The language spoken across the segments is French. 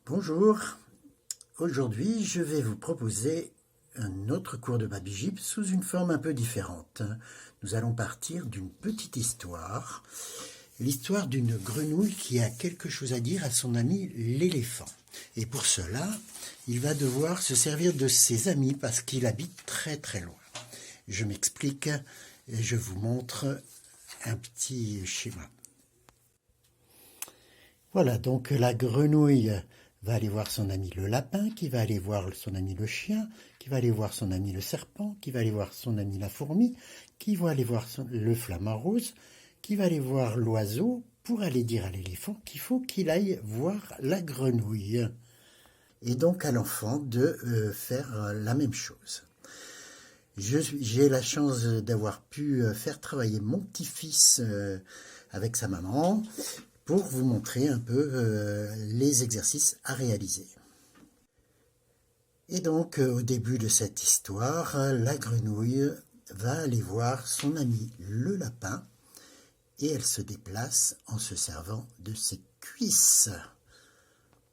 Bonjour, aujourd'hui je vais vous proposer un autre cours de Baby Gyp sous une forme un peu différente. Nous allons partir d'une petite histoire, l'histoire d'une grenouille qui a quelque chose à dire à son ami l'éléphant. Et pour cela, il va devoir se servir de ses amis parce qu'il habite très très loin. Je m'explique et je vous montre un petit schéma. Voilà, donc la grenouille va aller voir son ami le lapin, qui va aller voir son ami le chien, qui va aller voir son ami le serpent, qui va aller voir son ami la fourmi, qui va aller voir le flamant rose, qui va aller voir l'oiseau pour aller dire à l'éléphant qu'il faut qu'il aille voir la grenouille. Et donc à l'enfant de faire la même chose. J'ai la chance d'avoir pu faire travailler mon petit-fils avec sa maman pour vous montrer un peu les exercices à réaliser. Et donc, au début de cette histoire, la grenouille va aller voir son ami le lapin et elle se déplace en se servant de ses cuisses.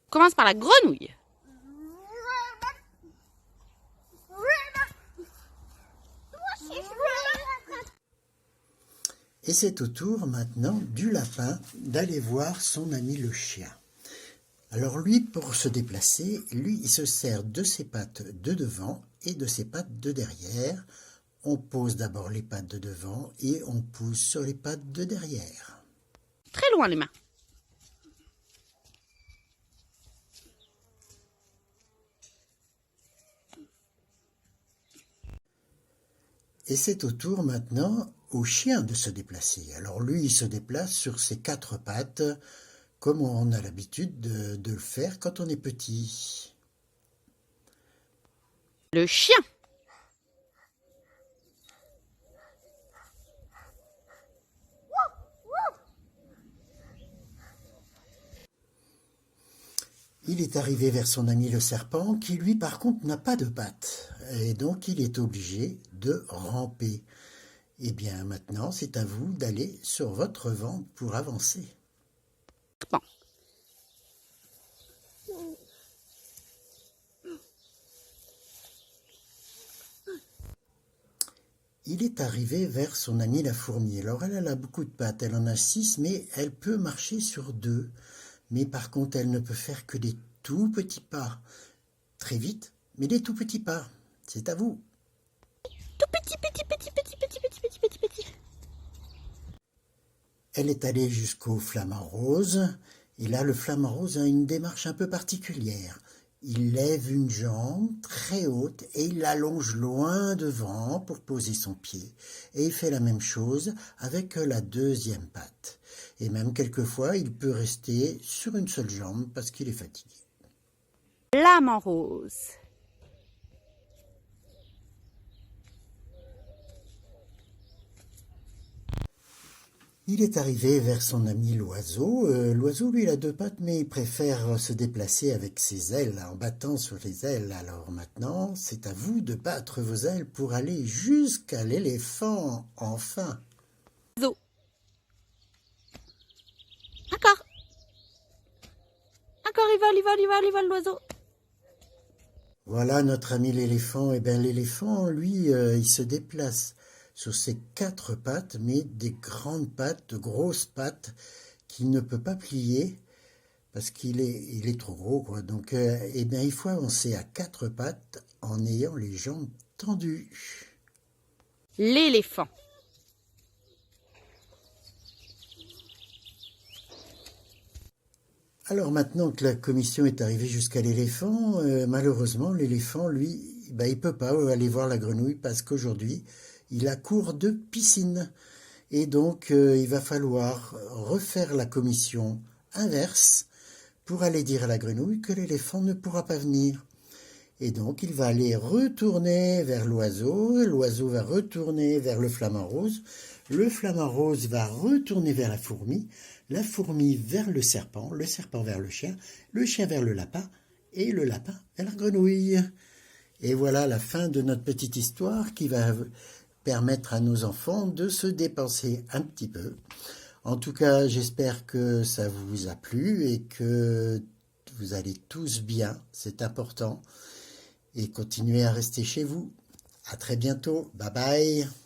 On commence par la grenouille. Et c'est au tour maintenant du lapin d'aller voir son ami le chien. Alors lui, pour se déplacer, il se sert de ses pattes de devant et de ses pattes de derrière. On pose d'abord les pattes de devant et on pousse sur les pattes de derrière. Très loin les mains. Et c'est au tour maintenant au chien de se déplacer. Alors lui, il se déplace sur ses quatre pattes, comme on a l'habitude de le faire quand on est petit. Le chien. Il est arrivé vers son ami le serpent, qui lui par contre n'a pas de pattes, et donc il est obligé de ramper. Eh bien maintenant, c'est à vous d'aller sur votre ventre pour avancer. Bon. Il est arrivé vers son amie la fourmi. Alors elle a beaucoup de pattes, elle en a 6, mais elle peut marcher sur 2. Mais par contre, elle ne peut faire que des tout petits pas. Très vite, mais des tout petits pas. C'est à vous. Tout petit. Elle est allée jusqu'au flamant rose. Et là, le flamant rose a une démarche un peu particulière. Il lève une jambe très haute et il l'allonge loin devant pour poser son pied. Et il fait la même chose avec la deuxième patte. Et même quelquefois, il peut rester sur une seule jambe parce qu'il est fatigué. Flamant rose. Il est arrivé vers son ami l'oiseau. L'oiseau, lui, il a deux pattes, mais il préfère se déplacer avec ses ailes, en battant sur les ailes. Alors maintenant, c'est à vous de battre vos ailes pour aller jusqu'à l'éléphant, enfin. Zo. Encore. Encore, il vole l'oiseau. Voilà notre ami l'éléphant. Eh bien, l'éléphant, lui, il se déplace sur ses quatre pattes, mais des grandes pattes, de grosses pattes, qu'il ne peut pas plier parce qu'il est trop gros, quoi. Donc, eh bien, il faut avancer à quatre pattes en ayant les jambes tendues. L'éléphant. Alors maintenant que la commission est arrivée jusqu'à l'éléphant, malheureusement, l'éléphant, lui, ben, il peut pas aller voir la grenouille parce qu'aujourd'hui, il a cours de piscine. Et donc, il va falloir refaire la commission inverse pour aller dire à la grenouille que l'éléphant ne pourra pas venir. Et donc, il va aller retourner vers l'oiseau va retourner vers le flamant rose va retourner vers la fourmi vers le serpent vers le chien vers le lapin, et le lapin vers la grenouille. Et voilà la fin de notre petite histoire qui va permettre à nos enfants de se dépenser un petit peu. En tout cas, j'espère que ça vous a plu et que vous allez tous bien, c'est important. Et continuez à rester chez vous. À très bientôt. Bye bye.